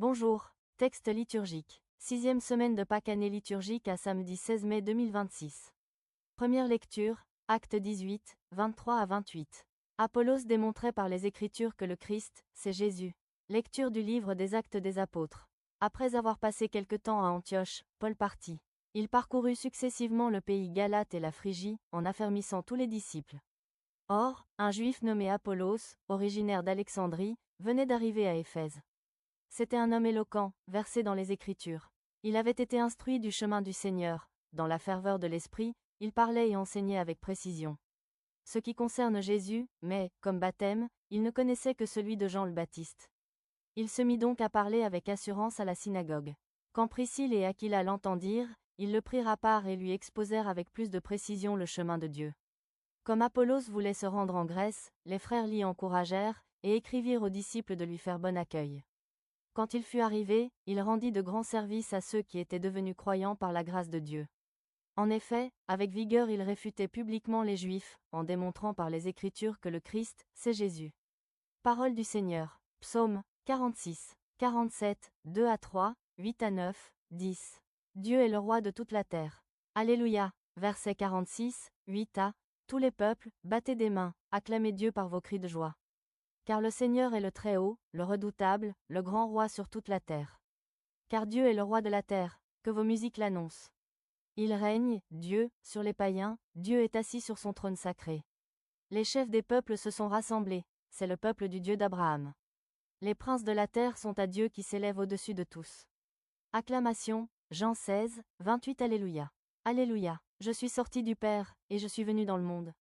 Bonjour, texte liturgique. Sixième semaine de Pâques, année liturgique à samedi 16 mai 2026. Première lecture, Actes 18, 23 à 28. Apollos démontrait par les Écritures que le Christ, c'est Jésus. Lecture du livre des Actes des Apôtres. Après avoir passé quelque temps à Antioche, Paul partit. Il parcourut successivement le pays Galate et la Phrygie, en affermissant tous les disciples. Or, un Juif nommé Apollos, originaire d'Alexandrie, venait d'arriver à Éphèse. C'était un homme éloquent, versé dans les Écritures. Il avait été instruit du chemin du Seigneur. Dans la ferveur de l'esprit, il parlait et enseignait avec précision ce qui concerne Jésus, mais, comme baptême, il ne connaissait que celui de Jean le Baptiste. Il se mit donc à parler avec assurance à la synagogue. Quand Priscille et Aquila l'entendirent, ils le prirent à part et lui exposèrent avec plus de précision le chemin de Dieu. Comme Apollos voulait se rendre en Grèce, les frères l'y encouragèrent, et écrivirent aux disciples de lui faire bon accueil. Quand il fut arrivé, il rendit de grands services à ceux qui étaient devenus croyants par la grâce de Dieu. En effet, avec vigueur il réfutait publiquement les Juifs, en démontrant par les Écritures que le Christ, c'est Jésus. Parole du Seigneur. Psaume 46, 47, 2 à 3, 8 à 9, 10. Dieu est le roi de toute la terre. Alléluia. Verset 46, 8 à. Tous les peuples, battez des mains, acclamez Dieu par vos cris de joie. Car le Seigneur est le Très-Haut, le redoutable, le grand roi sur toute la terre. Car Dieu est le roi de la terre, que vos musiques l'annoncent. Il règne, Dieu, sur les païens, Dieu est assis sur son trône sacré. Les chefs des peuples se sont rassemblés, c'est le peuple du Dieu d'Abraham. Les princes de la terre sont à Dieu qui s'élève au-dessus de tous. Acclamation, Jean 16, 28 Alléluia. Alléluia, je suis sorti du Père, et je suis venu dans le monde.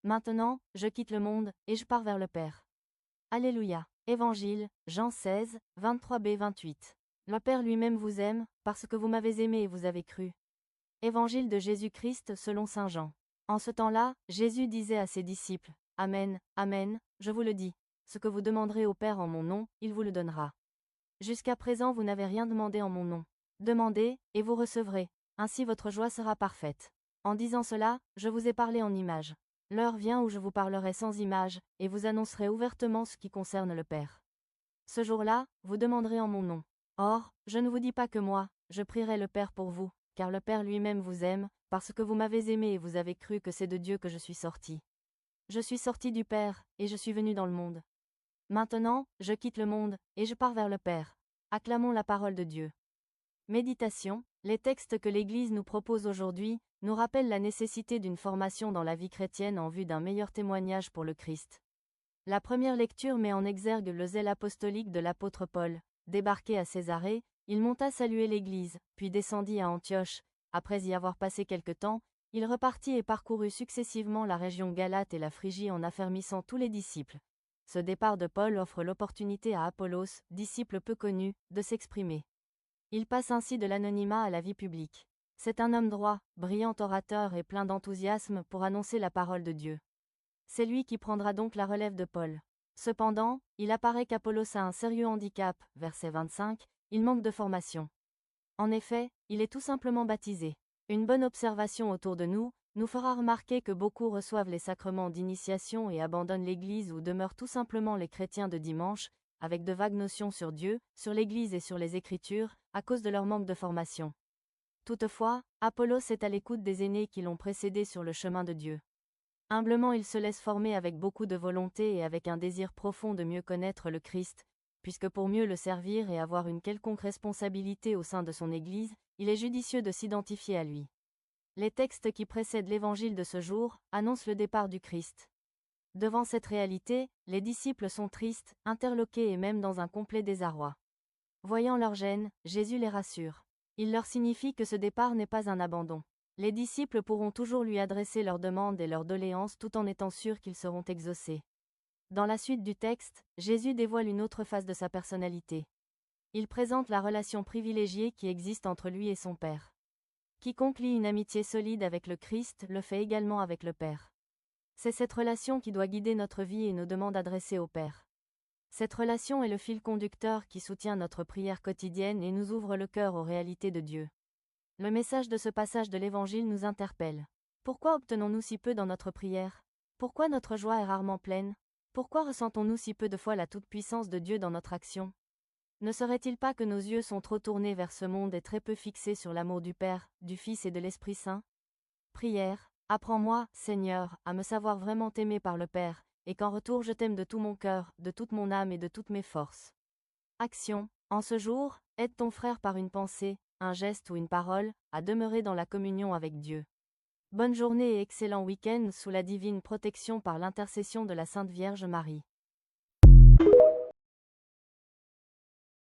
Maintenant, je quitte le monde, et je pars vers le Père. Alléluia. Évangile, Jean 16, 23b-28. Le Père lui-même vous aime, parce que vous m'avez aimé et vous avez cru. Évangile de Jésus-Christ selon saint Jean. En ce temps-là, Jésus disait à ses disciples, Amen, Amen, je vous le dis, ce que vous demanderez au Père en mon nom, il vous le donnera. Jusqu'à présent vous n'avez rien demandé en mon nom. Demandez, et vous recevrez, ainsi votre joie sera parfaite. En disant cela, je vous ai parlé en images. L'heure vient où je vous parlerai sans image, et vous annoncerai ouvertement ce qui concerne le Père. Ce jour-là, vous demanderez en mon nom. Or, je ne vous dis pas que moi, je prierai le Père pour vous, car le Père lui-même vous aime, parce que vous m'avez aimé et vous avez cru que c'est de Dieu que je suis sorti. Je suis sorti du Père, et je suis venu dans le monde. Maintenant, je quitte le monde, et je pars vers le Père. Acclamons la parole de Dieu. Méditation. Les textes que l'Église nous propose aujourd'hui, nous rappellent la nécessité d'une formation dans la vie chrétienne en vue d'un meilleur témoignage pour le Christ. La première lecture met en exergue le zèle apostolique de l'apôtre Paul. Débarqué à Césarée, il monta saluer l'Église, puis descendit à Antioche. Après y avoir passé quelque temps, il repartit et parcourut successivement la région Galate et la Phrygie en affermissant tous les disciples. Ce départ de Paul offre l'opportunité à Apollos, disciple peu connu, de s'exprimer. Il passe ainsi de l'anonymat à la vie publique. C'est un homme droit, brillant orateur et plein d'enthousiasme pour annoncer la parole de Dieu. C'est lui qui prendra donc la relève de Paul. Cependant, il apparaît qu'Apollos a un sérieux handicap, verset 25, il manque de formation. En effet, il est tout simplement baptisé. Une bonne observation autour de nous, nous fera remarquer que beaucoup reçoivent les sacrements d'initiation et abandonnent l'Église ou demeurent tout simplement les chrétiens de dimanche, avec de vagues notions sur Dieu, sur l'Église et sur les Écritures, à cause de leur manque de formation. Toutefois, Apollos est à l'écoute des aînés qui l'ont précédé sur le chemin de Dieu. Humblement il se laisse former avec beaucoup de volonté et avec un désir profond de mieux connaître le Christ, puisque pour mieux le servir et avoir une quelconque responsabilité au sein de son Église, il est judicieux de s'identifier à lui. Les textes qui précèdent l'évangile de ce jour annoncent le départ du Christ. Devant cette réalité, les disciples sont tristes, interloqués et même dans un complet désarroi. Voyant leur gêne, Jésus les rassure. Il leur signifie que ce départ n'est pas un abandon. Les disciples pourront toujours lui adresser leurs demandes et leurs doléances tout en étant sûrs qu'ils seront exaucés. Dans la suite du texte, Jésus dévoile une autre face de sa personnalité. Il présente la relation privilégiée qui existe entre lui et son Père. Quiconque lie une amitié solide avec le Christ le fait également avec le Père. C'est cette relation qui doit guider notre vie et nos demandes adressées au Père. Cette relation est le fil conducteur qui soutient notre prière quotidienne et nous ouvre le cœur aux réalités de Dieu. Le message de ce passage de l'Évangile nous interpelle. Pourquoi obtenons-nous si peu dans notre prière? Pourquoi notre joie est rarement pleine? Pourquoi ressentons-nous si peu de fois la toute-puissance de Dieu dans notre action? Ne serait-il pas que nos yeux sont trop tournés vers ce monde et très peu fixés sur l'amour du Père, du Fils et de l'Esprit Saint? Prière. Apprends-moi, Seigneur, à me savoir vraiment aimé par le Père, et qu'en retour je t'aime de tout mon cœur, de toute mon âme et de toutes mes forces. Action. En ce jour, aide ton frère par une pensée, un geste ou une parole, à demeurer dans la communion avec Dieu. Bonne journée et excellent week-end sous la divine protection par l'intercession de la Sainte Vierge Marie.